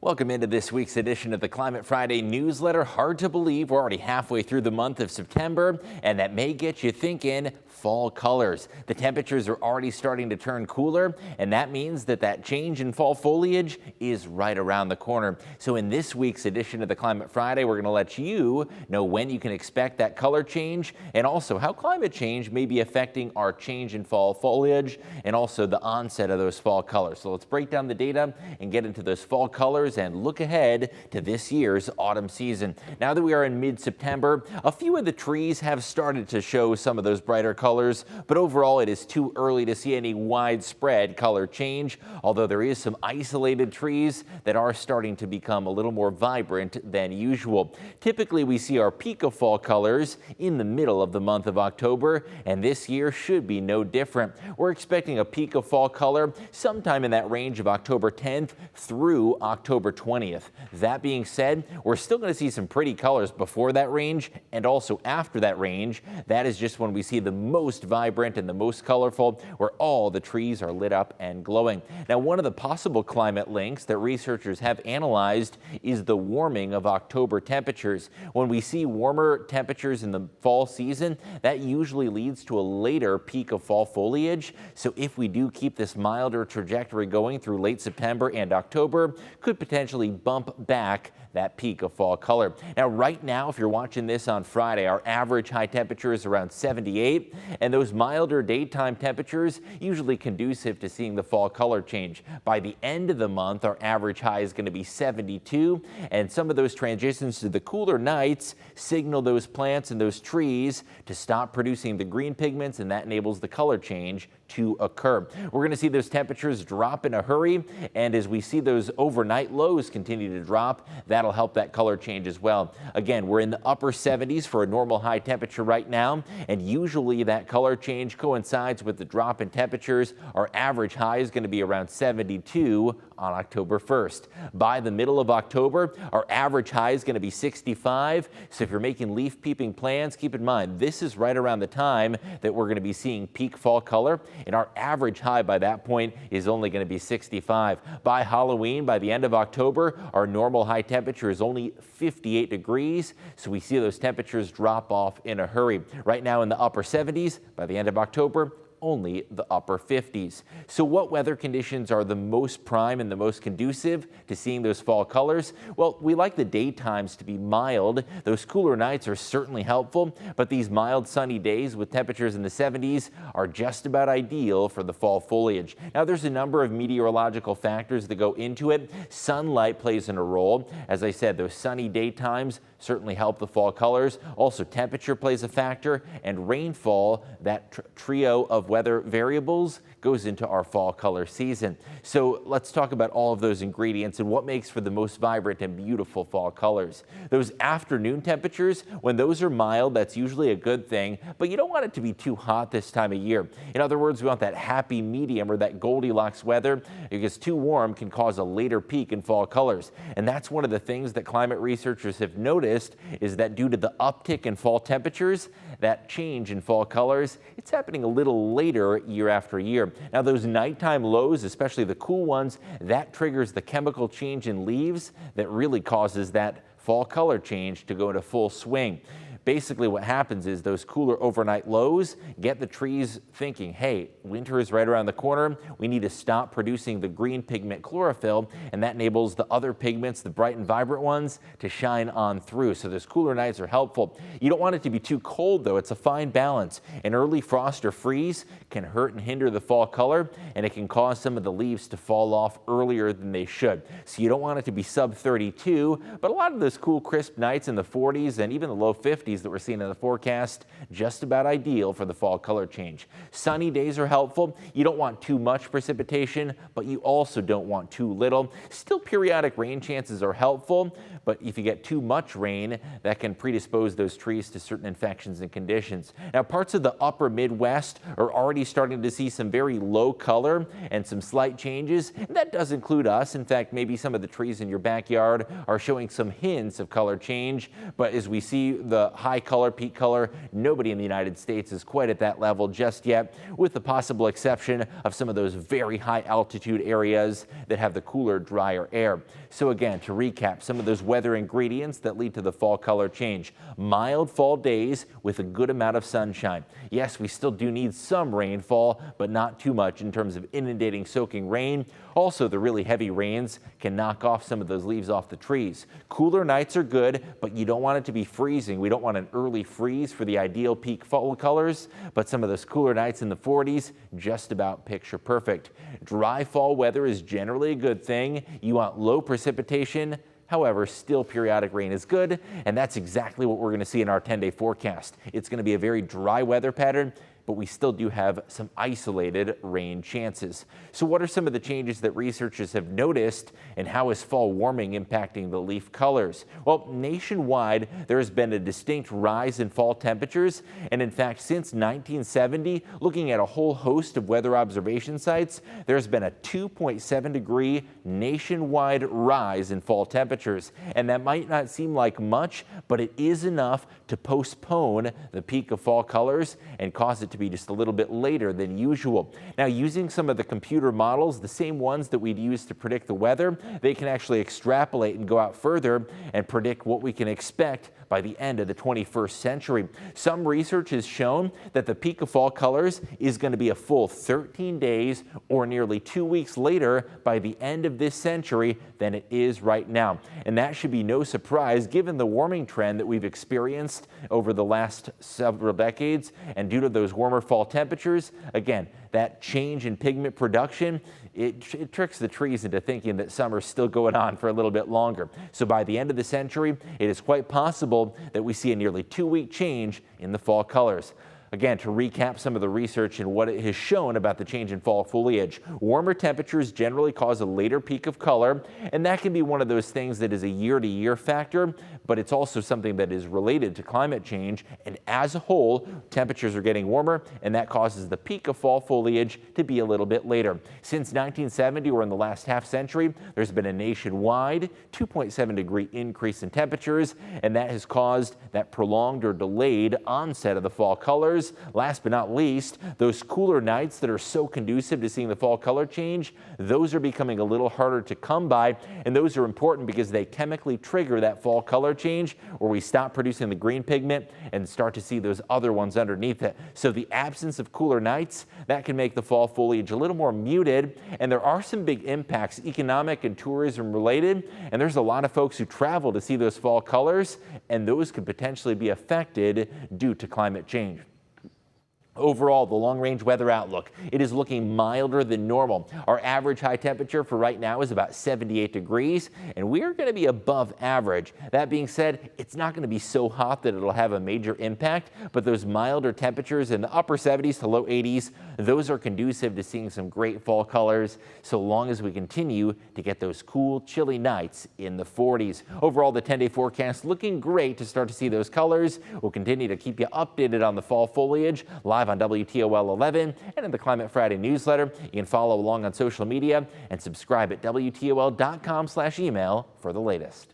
Welcome into this week's edition of the Climate Friday newsletter. Hard to believe we're already halfway through the month of September, and that may get you thinking fall colors. The temperatures are already starting to turn cooler, and that means that change in fall foliage is right around the corner. So in this week's edition of the Climate Friday, we're going to let you know when you can expect that color change, and also how climate change may be affecting our change in fall foliage and also the onset of those fall colors. So let's break down the data and get into those fall colors and look ahead to this year's autumn season. Now that we are in mid-September, a few of the trees have started to show some of those brighter colors, but overall it is too early to see any widespread color change, although there is some isolated trees that are starting to become a little more vibrant than usual. Typically we see our peak of fall colors in the middle of the month of October, and this year should be no different. We're expecting a peak of fall color sometime in that range of October 10th through October 20th. That being said, we're still going to see some pretty colors before that range and also after that range. That is just when we see the most vibrant and the most colorful, where all the trees are lit up and glowing. Now, one of the possible climate links that researchers have analyzed is the warming of October temperatures. When we see warmer temperatures in the fall season, that usually leads to a later peak of fall foliage. So if we do keep this milder trajectory going through late September and October, could potentially bump back that peak of fall color. Now, right now, if you're watching this on Friday, our average high temperature is around 78, and those milder daytime temperatures usually conducive to seeing the fall color change. By the end of the month, our average high is going to be 72, and some of those transitions to the cooler nights signal those plants and those trees to stop producing the green pigments, and that enables the color change to occur. We're going to see those temperatures drop in a hurry, and as we see those overnight lows continue to drop, that'll help that color change as well. Again, we're in the upper 70s for a normal high temperature right now, and usually that color change coincides with the drop in temperatures. Our average high is going to be around 72 on October 1st. By the middle of October, our average high is going to be 65. So if you're making leaf peeping plans, keep in mind this is right around the time that we're going to be seeing peak fall color, and our average high by that point is only going to be 65. By Halloween, by the end of October, our normal high temperature is only 58 degrees. So we see those temperatures drop off in a hurry. Right now in the upper 70s, by the end of October, only the upper 50s. So what weather conditions are the most prime and the most conducive to seeing those fall colors? Well, we like the daytimes to be mild. Those cooler nights are certainly helpful, but these mild sunny days with temperatures in the 70s are just about ideal for the fall foliage. Now, there's a number of meteorological factors that go into it. Sunlight plays in a role. As I said, those sunny daytimes certainly help the fall colors. Also, temperature plays a factor, and rainfall, that trio of weather variables, goes into our fall color season. So let's talk about all of those ingredients and what makes for the most vibrant and beautiful fall colors. Those afternoon temperatures, when those are mild, that's usually a good thing, but you don't want it to be too hot this time of year. In other words, we want that happy medium or that Goldilocks weather, because too warm can cause a later peak in fall colors. And that's one of the things that climate researchers have noticed, is that due to the uptick in fall temperatures, that change in fall colors, it's happening a little later year after year. Now, those nighttime lows, especially the cool ones, that triggers the chemical change in leaves that really causes that fall color change to go into full swing. Basically what happens is those cooler overnight lows get the trees thinking, hey, winter is right around the corner. We need to stop producing the green pigment chlorophyll, and that enables the other pigments, the bright and vibrant ones, to shine on through. So those cooler nights are helpful. You don't want it to be too cold, though. It's a fine balance. An early frost or freeze can hurt and hinder the fall color, and it can cause some of the leaves to fall off earlier than they should. So you don't want it to be sub 32, but a lot of those cool, crisp nights in the 40s and even the low 50s that we're seeing in the forecast, just about ideal for the fall color change. Sunny days are helpful. You don't want too much precipitation, but you also don't want too little. Still, periodic rain chances are helpful, but if you get too much rain, that can predispose those trees to certain infections and conditions. Now, parts of the upper Midwest are already starting to see some very low color and some slight changes, and that does include us. In fact, maybe some of the trees in your backyard are showing some hints of color change, but as we see the high color, peak color. Nobody in the United States is quite at that level just yet, with the possible exception of some of those very high altitude areas that have the cooler, drier air. So again, to recap, some of those weather ingredients that lead to the fall color change. Mild fall days with a good amount of sunshine. Yes, we still do need some rainfall, but not too much in terms of inundating, soaking rain. Also, the really heavy rains can knock off some of those leaves off the trees. Cooler nights are good, but you don't want it to be freezing. We don't want an early freeze for the ideal peak fall colors, but some of those cooler nights in the 40s, just about picture perfect. Dry fall weather is generally a good thing. You want low precipitation. However, still periodic rain is good, and that's exactly what we're going to see in our 10-day forecast. It's going to be a very dry weather pattern, but we still do have some isolated rain chances. So what are some of the changes that researchers have noticed, and how is fall warming impacting the leaf colors? Well, nationwide, there has been a distinct rise in fall temperatures, and in fact, since 1970, looking at a whole host of weather observation sites, there's been a 2.7 degree nationwide rise in fall temperatures. And that might not seem like much, but it is enough to postpone the peak of fall colors and cause it to be just a little bit later than usual. Now, using some of the computer models, the same ones that we'd use to predict the weather, they can actually extrapolate and go out further and predict what we can expect by the end of the 21st century. Some research has shown that the peak of fall colors is going to be a full 13 days or nearly 2 weeks later by the end of this century than it is right now. And that should be no surprise given the warming trend that we've experienced over the last several decades. And due to those warmer fall temperatures, again, that change in pigment production, it tricks the trees into thinking that summer's still going on for a little bit longer. So by the end of the century, it is quite possible that we see a nearly 2-week change in the fall colors. Again, to recap some of the research and what it has shown about the change in fall foliage, warmer temperatures generally cause a later peak of color, and that can be one of those things that is a year-to-year factor, but it's also something that is related to climate change. And as a whole, temperatures are getting warmer, and that causes the peak of fall foliage to be a little bit later. Since 1970, or in the last half century, there's been a nationwide 2.7 degree increase in temperatures, and that has caused that prolonged or delayed onset of the fall colors. Last but not least, those cooler nights that are so conducive to seeing the fall color change, those are becoming a little harder to come by, and those are important because they chemically trigger that fall color change where we stop producing the green pigment and start to see those other ones underneath it. So the absence of cooler nights, that can make the fall foliage a little more muted, and there are some big impacts, economic and tourism related, and there's a lot of folks who travel to see those fall colors, and those could potentially be affected due to climate change. Overall, the long-range weather outlook, it is looking milder than normal. Our average high temperature for right now is about 78 degrees, and we are going to be above average. That being said, it's not going to be so hot that it'll have a major impact, but those milder temperatures in the upper 70s to low 80s, those are conducive to seeing some great fall colors, so long as we continue to get those cool, chilly nights in the 40s. Overall, the 10-day forecast looking great to start to see those colors. We'll continue to keep you updated on the fall foliage live on WTOL 11 and in the Climate Friday newsletter. You can follow along on social media and subscribe at WTOL.com/email for the latest.